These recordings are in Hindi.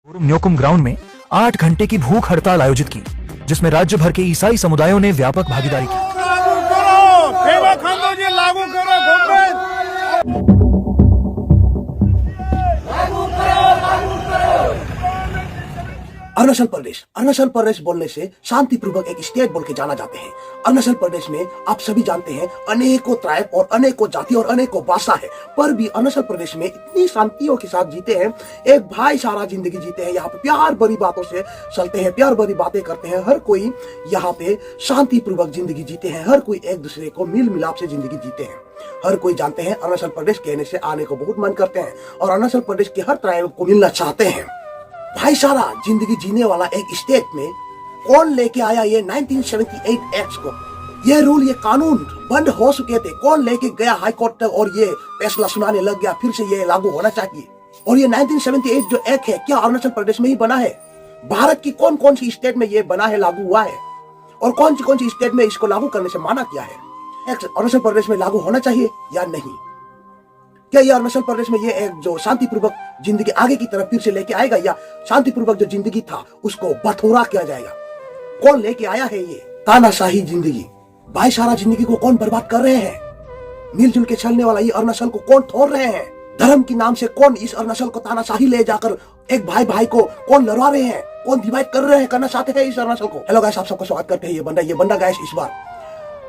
न्योकुम ग्राउंड में 8 घंटे की भूख हड़ताल आयोजित की, जिसमें राज्य भर के ईसाई समुदायों ने व्यापक भागीदारी की। लागू करो। अरुणाचल प्रदेश बोलने से शांतिपूर्वक एक स्टेट बोल के जाना जाते हैं। अरुणाचल प्रदेश में आप सभी जानते हैं अनेकों ट्राइब और अनेकों जाति और अनेकों भाषा है, पर भी अरुणाचल प्रदेश में इतनी शांतियों के साथ जीते हैं, एक भाईचारा जिंदगी जीते हैं। यहाँ पे प्यार भरी बातों से चलते हैं, प्यार भरी बातें करते हैं। हर कोई यहाँ पे शांतिपूर्वक जिंदगी जीते हैं, हर कोई एक दूसरे को मिल मिलाप से जिंदगी जीते हैं। हर कोई जानते हैं अरुणाचल प्रदेश कहने से आने को बहुत मन करते हैं और अरुणाचल प्रदेश के हर ट्राइब को मिलना चाहते हैं। भाईचारा जिंदगी जीने वाला एक स्टेट में कौन लेके आया ये 1978 एक्ट को? ये रूल, ये कानून बंद हो चुके थे, कौन लेके गया हाई कोर्ट तक और ये फैसला सुनाने लग गया फिर से ये लागू होना चाहिए? और ये 1978 जो एक्ट है क्या अरुणाचल प्रदेश में ही बना है? भारत की कौन कौन सी स्टेट में ये बना है, लागू हुआ है, और कौन सी स्टेट में इसको लागू करने से माना किया है? अरुणाचल प्रदेश में लागू होना चाहिए या नहीं? क्या ये अरुणाचल प्रदेश में ये एक जो शांतिपूर्वक जिंदगी आगे की तरफ फिर से लेके आएगा, या शांतिपूर्वक जो जिंदगी था उसको बटोरा किया जाएगा? कौन लेके आया है ये तानाशाही जिंदगी? भाईचारा जिंदगी को कौन बर्बाद कर रहे हैं? मिलजुल के चलने वाला ये अरुणाचल को कौन तोड़ रहे हैं? धर्म के नाम से कौन इस अरुणाचल को तानाशाही ले जाकर एक भाई भाई को कौन लड़वा रहे हैं, कौन डिवाइड कर रहे हैं, करना चाहते हैं इस अरुणाचल को? हेलो गाइस, आप सबको स्वागत करते हैं। ये बंदा गाइस इस बार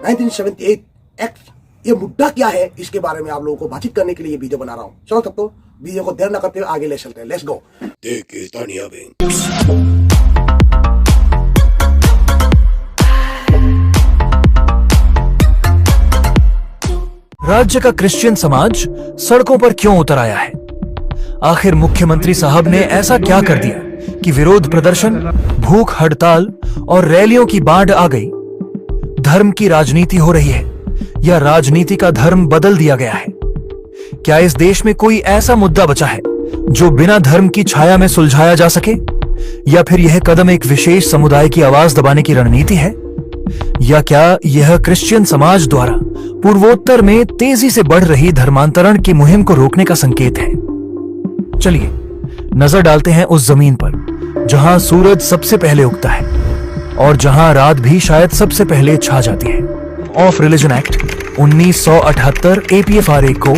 1978 एक्ट ये मुद्दा क्या है इसके बारे में आप लोगों को बातचीत करने के लिए ये वीडियो बना रहा हूँ। चलो तब तो वीडियो को देर न करते हुए आगे ले चलते हैं। Let's go. राज्य का क्रिश्चियन समाज सड़कों पर क्यों उतर आया है? आखिर मुख्यमंत्री साहब ने ऐसा क्या कर दिया कि विरोध प्रदर्शन, भूख हड़ताल और रैलियों की बाढ़ आ गई? धर्म की राजनीति हो रही है या राजनीति का धर्म बदल दिया गया है? क्या इस देश में कोई ऐसा मुद्दा बचा है जो बिना धर्म की छाया में सुलझाया जा सके? या फिर यह कदम एक विशेष समुदाय की आवाज दबाने की रणनीति है? या क्या यह क्रिश्चियन समाज द्वारा पूर्वोत्तर में तेजी से बढ़ रही धर्मांतरण की मुहिम को रोकने का संकेत है? चलिए नजर डालते हैं उस जमीन पर जहां सूरज सबसे पहले उगता है और जहां रात भी शायद सबसे पहले छा जाती है। ऑफ रिलीजन एक्ट 1978 APFRA को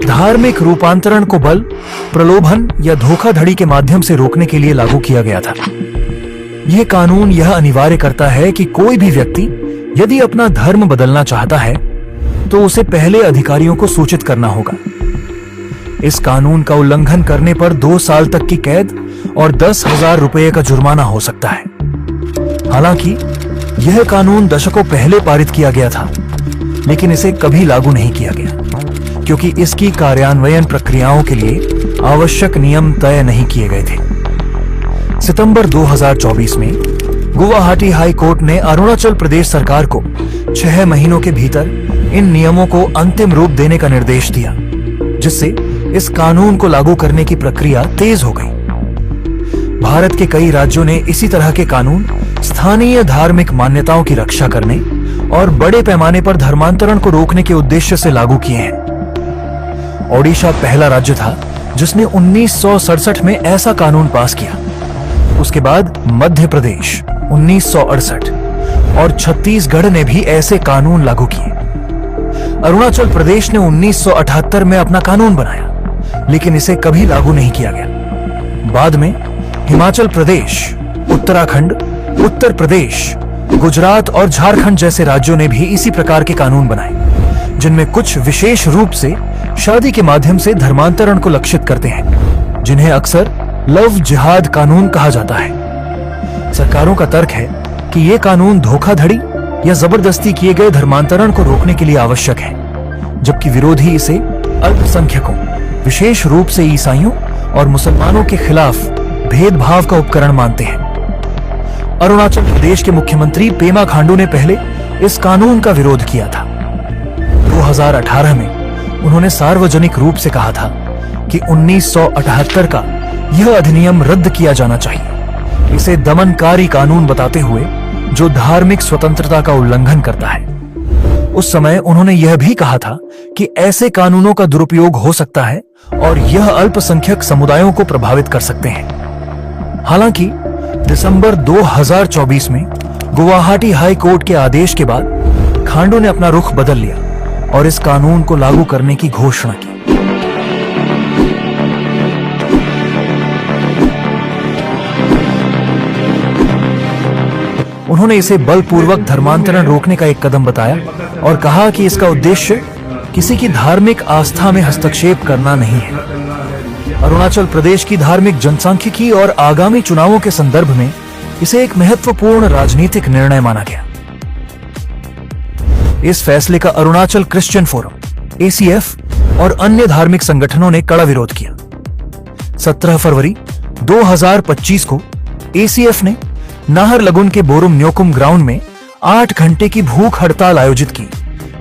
धार्मिक रूपांतरण को बल, प्रलोभन या धोखाधड़ी के माध्यम से रोकने के लिए लागू किया गया था। यह कानून यह अनिवार्य करता है कि कोई भी व्यक्ति यदि अपना धर्म बदलना चाहता है तो उसे पहले अधिकारियों को सूचित करना होगा। इस कानून का उल्लंघन करने पर 2 साल तक की कैद और 10,000 रुपये का जुर्माना हो सकता है। हालांकि यह कानून दशकों पहले पारित किया गया था, लेकिन इसे कभी लागू नहीं किया गया क्योंकि इसकी कार्यान्वयन प्रक्रियाओं के लिए आवश्यक नियम तय नहीं किए गए थे। सितंबर 2024 में गुवाहाटी हाई कोर्ट ने अरुणाचल प्रदेश सरकार को 6 महीनों के भीतर इन नियमों को अंतिम रूप देने का निर्देश दिया, जिससे इस कानून को लागू करने की प्रक्रिया तेज हो गई। भारत के कई राज्यों ने इसी तरह के कानून स्थानीय धार्मिक मान्यताओं की रक्षा करने और बड़े पैमाने पर धर्मांतरण को रोकने के उद्देश्य से लागू किए हैं। ओडिशा पहला राज्य था जिसने 1967 में ऐसा कानून पास किया। उसके बाद मध्य प्रदेश 1968 और छत्तीसगढ़ ने भी ऐसे कानून लागू किए। अरुणाचल प्रदेश ने 1978 में अपना कानून बनाया, लेकिन इसे कभी लागू नहीं किया गया। बाद में हिमाचल प्रदेश, उत्तराखंड, उत्तर प्रदेश, गुजरात और झारखंड जैसे राज्यों ने भी इसी प्रकार के कानून बनाए, जिनमें कुछ विशेष रूप से शादी के माध्यम से धर्मांतरण को लक्षित करते हैं, जिन्हें अक्सर लव जिहाद कानून कहा जाता है। सरकारों का तर्क है कि ये कानून धोखाधड़ी या जबरदस्ती किए गए धर्मांतरण को रोकने के लिए आवश्यक है, जबकि विरोधी इसे अल्पसंख्यकों, विशेष रूप से ईसाइयों और मुसलमानों के खिलाफ भेदभाव का उपकरण मानते हैं। अरुणाचल प्रदेश के मुख्यमंत्री पेमा खांडू ने पहले इस कानून का विरोध किया था। 2018 में उन्होंने सार्वजनिक रूप से कहा था कि 1978 का यह अधिनियम रद्द किया जाना चाहिए, इसे दमनकारी कानून बताते हुए जो धार्मिक स्वतंत्रता का उल्लंघन करता है। उस समय उन्होंने यह भी कहा था कि ऐसे कानूनों का दुरुपयोग हो सकता है और यह अल्पसंख्यक समुदायों को प्रभावित कर सकते हैं। हालांकि दिसंबर 2024 में गुवाहाटी हाई कोर्ट के आदेश के बाद खांडू ने अपना रुख बदल लिया और इस कानून को लागू करने की घोषणा की। उन्होंने इसे बलपूर्वक धर्मांतरण रोकने का एक कदम बताया और कहा कि इसका उद्देश्य किसी की धार्मिक आस्था में हस्तक्षेप करना नहीं है। अरुणाचल प्रदेश की धार्मिक जनसांख्यिकी और आगामी चुनावों के संदर्भ में इसे एक महत्वपूर्ण राजनीतिक निर्णय माना गया। इस फैसले का अरुणाचल क्रिश्चियन फोरम ACF और अन्य धार्मिक संगठनों ने कड़ा विरोध किया। 17 फरवरी 2025 को ACF ने नाहरलगुन के बोरुम न्योकुम ग्राउंड में 8 घंटे की भूख हड़ताल आयोजित की,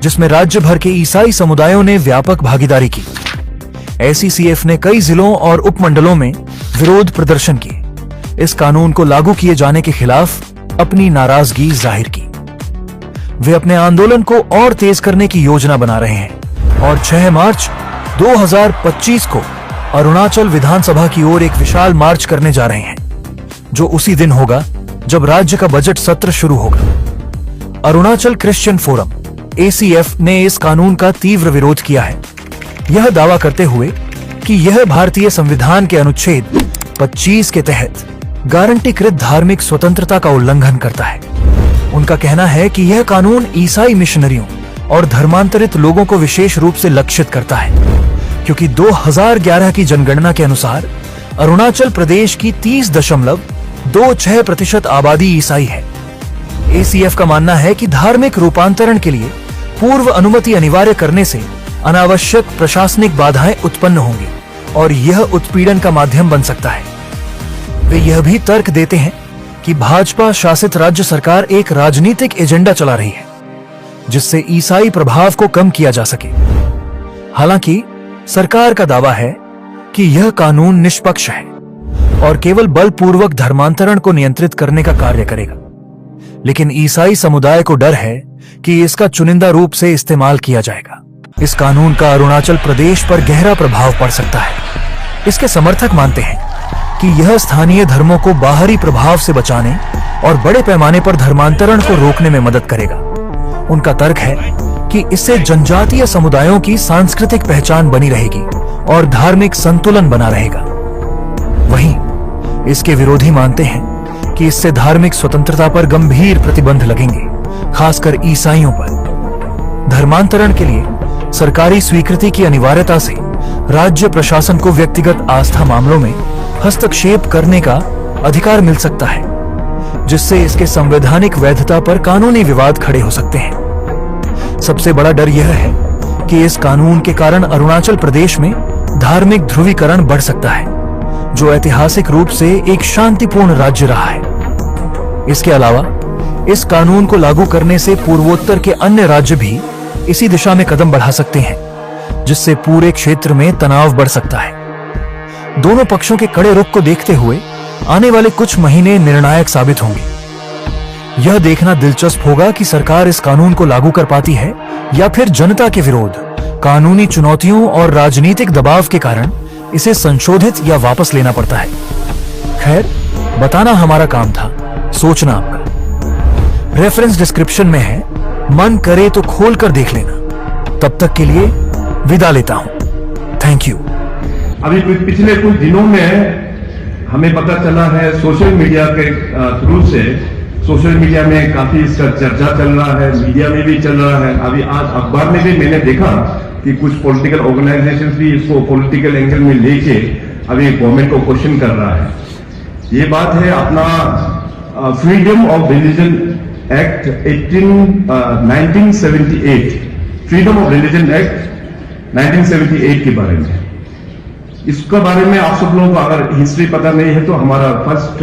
जिसमें राज्य भर के ईसाई समुदायों ने व्यापक भागीदारी की। ACF ने कई जिलों और उपमंडलों में विरोध प्रदर्शन किए। इस कानून को लागू किए जाने के खिलाफ अपनी नाराजगी जाहिर की। वे अपने आंदोलन को और तेज करने की योजना बना रहे हैं और 6 मार्च 2025 को अरुणाचल विधानसभा की ओर एक विशाल मार्च करने जा रहे हैं, जो उसी दिन होगा जब राज्य का बजट सत्र शुरू होगा। अरुणाचल क्रिश्चियन फोरम ACF ने इस कानून का तीव्र विरोध किया है, यह दावा करते हुए कि यह भारतीय संविधान के अनुच्छेद 25 के तहत गारंटीकृत धार्मिक स्वतंत्रता का उल्लंघन करता है। उनका कहना है कि यह कानून ईसाई मिशनरियों और धर्मांतरित लोगों को विशेष रूप से लक्षित करता है, क्योंकि 2011 की जनगणना के अनुसार अरुणाचल प्रदेश की 30.26% आबादी ईसाई है। ACF का मानना है कि धार्मिक रूपांतरण के लिए पूर्व अनुमति अनिवार्य करने से अनावश्यक प्रशासनिक बाधाएं उत्पन्न होंगी और यह उत्पीड़न का माध्यम बन सकता है। वे यह भी तर्क देते हैं कि भाजपा शासित राज्य सरकार एक राजनीतिक एजेंडा चला रही है, जिससे ईसाई प्रभाव को कम किया जा सके। हालांकि सरकार का दावा है कि यह कानून निष्पक्ष है और केवल बलपूर्वक धर्मांतरण को नियंत्रित करने का कार्य करेगा, लेकिन ईसाई समुदाय को डर है कि इसका चुनिंदा रूप से इस्तेमाल किया जाएगा। इस कानून का अरुणाचल प्रदेश पर गहरा प्रभाव पड़ सकता है। इसके समर्थक मानते हैं कि यह स्थानीय धर्मों को बाहरी प्रभाव से बचाने और बड़े पैमाने पर धर्मांतरण को रोकने में मदद करेगा। उनका तर्क है कि इससे जनजातीय समुदायों की सांस्कृतिक पहचान बनी रहेगी और धार्मिक संतुलन बना रहेगा। वहीं इसके विरोधी मानते हैं कि इससे धार्मिक स्वतंत्रता पर गंभीर प्रतिबंध लगेंगे, खासकर ईसाइयों पर। धर्मांतरण के लिए सरकारी स्वीकृति की अनिवार्यता से राज्य प्रशासन को व्यक्तिगत आस्था मामलों में हस्तक्षेप करने का अधिकार मिल सकता है, जिससे इसके संवैधानिक वैधता पर कानूनी विवाद खड़े हो सकते हैं। सबसे बड़ा डर यह है कि इस कानून के कारण अरुणाचल प्रदेश में धार्मिक ध्रुवीकरण बढ़ सकता है, जो ऐतिहासिक रूप से एक शांतिपूर्ण राज्य रहा है। इसके अलावा इस कानून को लागू करने से पूर्वोत्तर के अन्य राज्य भी इसी दिशा में कदम बढ़ा सकते हैं, जिससे पूरे क्षेत्र में तनाव बढ़ सकता है। दोनों पक्षों के कड़े रुख को देखते हुए आने वाले कुछ महीने निर्णायक साबित होंगे। यह देखना दिलचस्प होगा कि सरकार इस कानून को लागू कर पाती है या फिर जनता के विरोध, कानूनी चुनौतियों और राजनीतिक दबाव के कारण इसे संशोधित या वापस लेना पड़ता है। खैर, बताना हमारा काम था, सोचना आपका। रेफरेंस डिस्क्रिप्शन में है, मन करे तो खोल कर देख लेना। तब तक के लिए विदा लेता हूं। Thank you. अभी पिछले कुछ दिनों में हमें पता चला है सोशल मीडिया के थ्रू से, सोशल मीडिया में काफी इसका चर्चा चल रहा है, मीडिया में भी चल रहा है। अभी आज अखबार में भी मैंने देखा कि कुछ पॉलिटिकल ऑर्गेनाइजेशंस भी इसको पॉलिटिकल एंगल में लेके अभी गवर्नमेंट को क्वेश्चन कर रहा है। ये बात है अपना freedom of religion act 1978, freedom of religion act 1978 के बारे में। इसके बारे में आप सब लोगों को अगर हिस्ट्री पता नहीं है तो हमारा फर्स्ट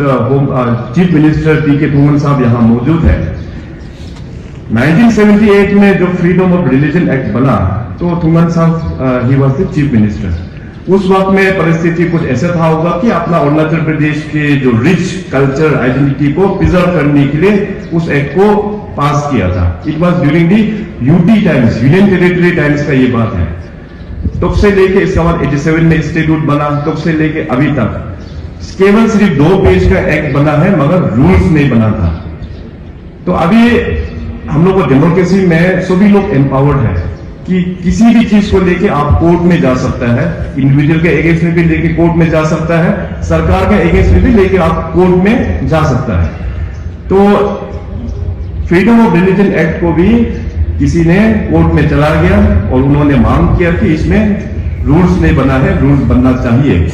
चीफ मिनिस्टर पीके थोंगन साहब यहां मौजूद है। 1978 में जो फ्रीडम ऑफ रिलीजन एक्ट बना तो थोंगन साहब he was the chief minister. उस वक्त में परिस्थिति कुछ ऐसा था होगा कि अपना अरुणाचल प्रदेश के जो रिच कल्चर आइडेंटिटी को प्रिजर्व करने के लिए उस एक्ट को पास किया था। It was during the UT times, union territory times का ये बात है। तब से लेके इसके बाद 87 में इंस्टीट्यूट बना, तब से लेके अभी तक केवल सिर्फ 2 पेज का एक्ट बना है, मगर रूल्स नहीं बना था। तो अभी हम लोग को डेमोक्रेसी में सभी लोग एम्पावर्ड है कि किसी भी चीज को लेके आप कोर्ट में जा सकता है, इंडिविजुअल के अगेंस्ट में भी लेके कोर्ट में जा सकता है, सरकार के अगेंस्ट में भी लेके आप कोर्ट में जा सकता है। तो फ्रीडम ऑफ रिलीजन एक्ट को भी किसी ने कोर्ट में चला गया और उन्होंने मांग किया कि इसमें रूल्स नहीं बना है, रूल्स बनना चाहिए।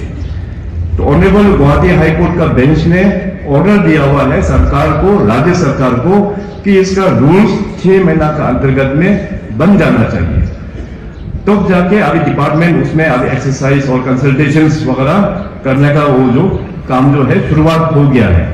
तो ऑनरेबल गुवाहाटी हाई कोर्ट का बेंच ने ऑर्डर दिया हुआ है सरकार को, राज्य सरकार को, कि इसका रूल्स 6 महीना का अंतर्गत में बन जाना चाहिए। तो जाके अभी डिपार्टमेंट उसमें अभी एक्सरसाइज और कंसल्टेशंस वगैरह करने का वो जो काम जो है शुरुआत हो गया है।